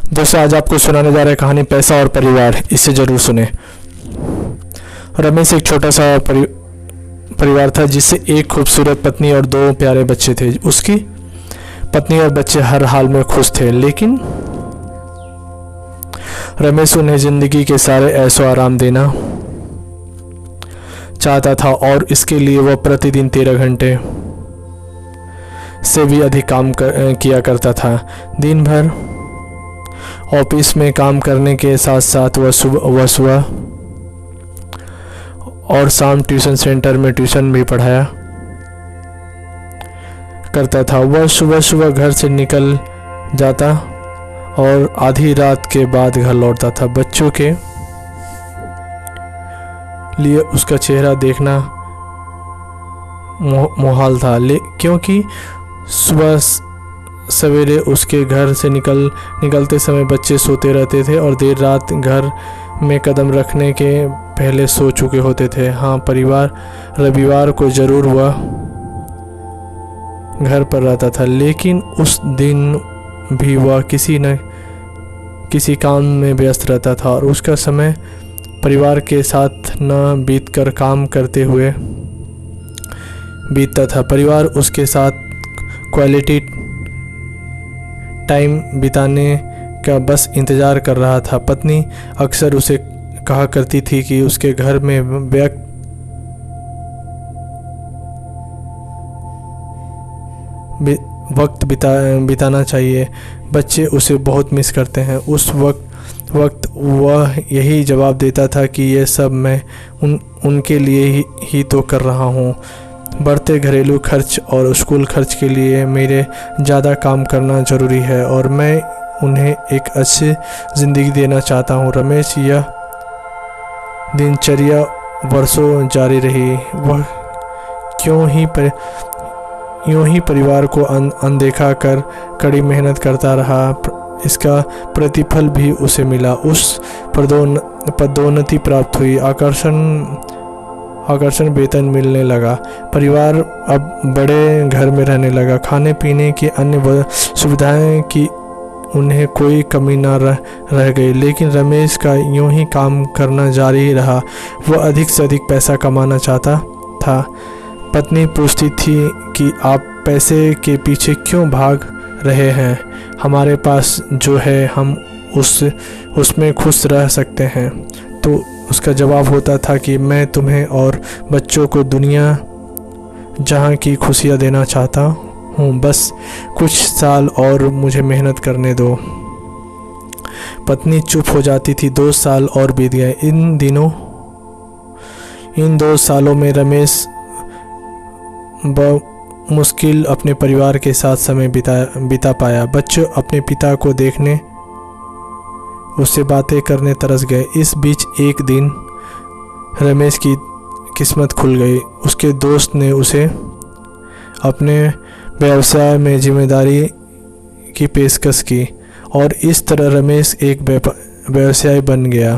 दोस्तों, आज आपको सुनाने जा रहे हैं कहानी पैसा और परिवार। इसे जरूर सुने। रमेश एक छोटा सा परिवार था जिससे एक खूबसूरत पत्नी और 2 प्यारे बच्चे थे। उसकी पत्नी और बच्चे हर हाल में खुश थे, लेकिन रमेश उन्हें जिंदगी के सारे ऐशो आराम देना चाहता था और इसके लिए वह प्रतिदिन 13 घंटे से भी अधिक काम किया करता था। दिन भर ऑफिस में काम करने के साथ साथ वह सुबह और शाम ट्यूशन सेंटर में ट्यूशन भी पढ़ाया करता था। वह सुबह घर से निकल जाता और आधी रात के बाद घर लौटता था। बच्चों के लिए उसका चेहरा देखना मुहाल था, क्योंकि सुबह सवेरे उसके घर से निकलते समय बच्चे सोते रहते थे और देर रात घर में कदम रखने के पहले सो चुके होते थे। हाँ, परिवार रविवार को जरूर वह घर पर रहता था, लेकिन उस दिन भी वह किसी न किसी काम में व्यस्त रहता था और उसका समय परिवार के साथ न बीतकर काम करते हुए बीतता था। परिवार उसके साथ क्वालिटी टाइम बिताने का बस इंतज़ार कर रहा था। पत्नी अक्सर उसे कहा करती थी कि उसके घर में वक्त बिताना चाहिए। बच्चे उसे बहुत मिस करते हैं। उस वक्त वह यही जवाब देता था कि यह सब मैं उनके लिए ही तो कर रहा हूँ। बढ़ते घरेलू खर्च और स्कूल खर्च के लिए मेरे ज़्यादा काम करना ज़रूरी है और मैं उन्हें एक अच्छी ज़िंदगी देना चाहता हूँ। रमेश यह दिनचर्या वर्षों जारी रही। वह यूं ही परिवार को अनदेखा कर कड़ी मेहनत करता रहा। इसका प्रतिफल भी उसे मिला। उस पदोन्नति प्राप्त हुई, आकर्षण वेतन मिलने लगा। परिवार अब बड़े घर में रहने लगा। खाने पीने की अन्य सुविधाएं की उन्हें कोई कमी न रह गई, लेकिन रमेश का यूं ही काम करना जारी रहा। वह अधिक से अधिक पैसा कमाना चाहता था। पत्नी पूछती थी कि आप पैसे के पीछे क्यों भाग रहे हैं? हमारे पास जो है हम उसमें खुश रह सकते हैं। तो उसका जवाब होता था कि मैं तुम्हें और बच्चों को दुनिया जहां की खुशियां देना चाहता हूँ। बस कुछ साल और मुझे मेहनत करने दो। पत्नी चुप हो जाती थी। 2 साल और बीत गए। इन 2 सालों में रमेश मुश्किल अपने परिवार के साथ समय बिता पाया। बच्चे अपने पिता को देखने उससे बातें करने तरस गए। इस बीच एक दिन रमेश की किस्मत खुल गई। उसके दोस्त ने उसे अपने व्यवसाय में जिम्मेदारी की पेशकश की और इस तरह रमेश एक व्यवसाय बन गया।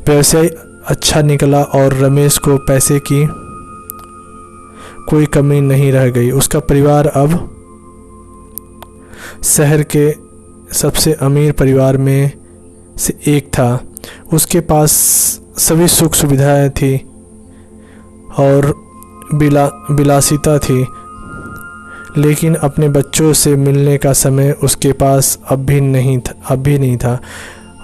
व्यवसाय अच्छा निकला और रमेश को पैसे की कोई कमी नहीं रह गई। उसका परिवार अब शहर के सबसे अमीर परिवार में से एक था। उसके पास सभी सुख सुविधाएं थी और विलासिता थी, लेकिन अपने बच्चों से मिलने का समय उसके पास अब भी नहीं था।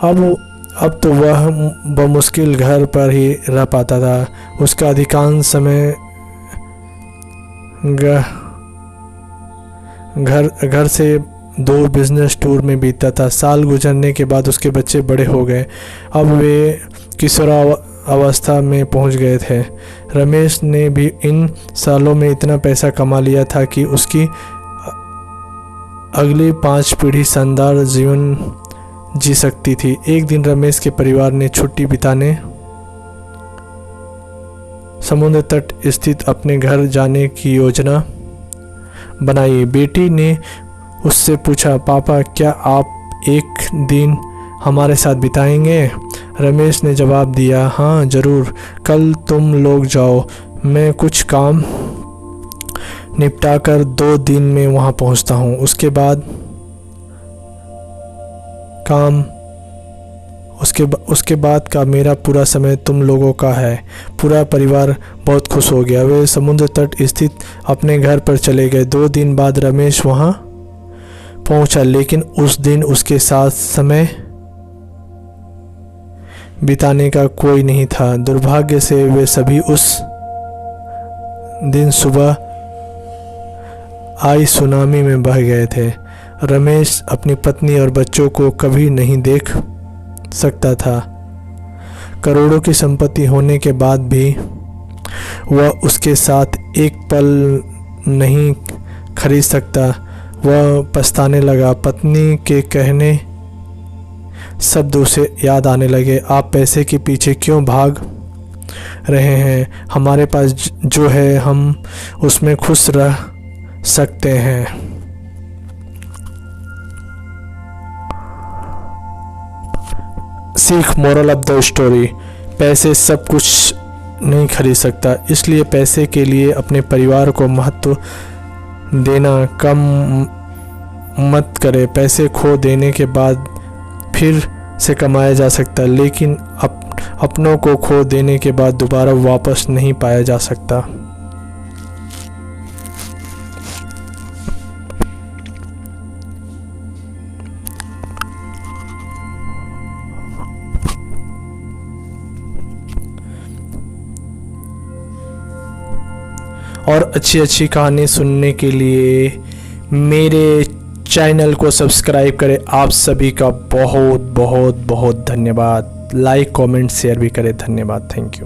अब तो वह बमुश्किल घर पर ही रह पाता था। उसका अधिकांश समय घर से 2 बिजनेस टूर में बीतता था। साल गुजरने के बाद उसके बच्चे बड़े हो गए। अब वे किशोरावस्था में पहुंच गए थे। रमेश ने भी इन सालों में इतना पैसा कमा लिया था कि उसकी अगली 5 पीढ़ी शानदार जीवन जी सकती थी। एक दिन रमेश के परिवार ने छुट्टी बिताने समुद्र तट स्थित अपने घर जाने की योजना बनाई। बेटी ने उससे पूछा, पापा क्या आप एक दिन हमारे साथ बिताएंगे? रमेश ने जवाब दिया, हाँ ज़रूर, कल तुम लोग जाओ, मैं कुछ काम निपटाकर 2 दिन में वहाँ पहुँचता हूँ। उसके बाद काम उसके बाद का मेरा पूरा समय तुम लोगों का है। पूरा परिवार बहुत खुश हो गया। वे समुद्र तट स्थित अपने घर पर चले गए। 2 दिन बाद रमेश वहां पहुंचा, लेकिन उस दिन उसके साथ समय बिताने का कोई नहीं था। दुर्भाग्य से वे सभी उस दिन सुबह आई सुनामी में बह गए थे। रमेश अपनी पत्नी और बच्चों को कभी नहीं देख सकता था। करोड़ों की संपत्ति होने के बाद भी वह उसके साथ एक पल नहीं खरीद सकता। वह पछताने लगा। पत्नी के कहने शब्द उसे याद आने लगे। आप पैसे के पीछे क्यों भाग रहे हैं? हमारे पास जो है हम उसमें खुश रह सकते हैं। सीख, मोरल ऑफ द स्टोरी। पैसे सब कुछ नहीं खरीद सकता, इसलिए पैसे के लिए अपने परिवार को महत्व देना कम मत करे। पैसे खो देने के बाद फिर से कमाया जा सकता, लेकिन अपनों को खो देने के बाद दोबारा वापस नहीं पाया जा सकता। और अच्छी कहानी सुनने के लिए मेरे चैनल को सब्सक्राइब करें। आप सभी का बहुत बहुत बहुत धन्यवाद। लाइक, कमेंट, शेयर भी करें। धन्यवाद। Thank you.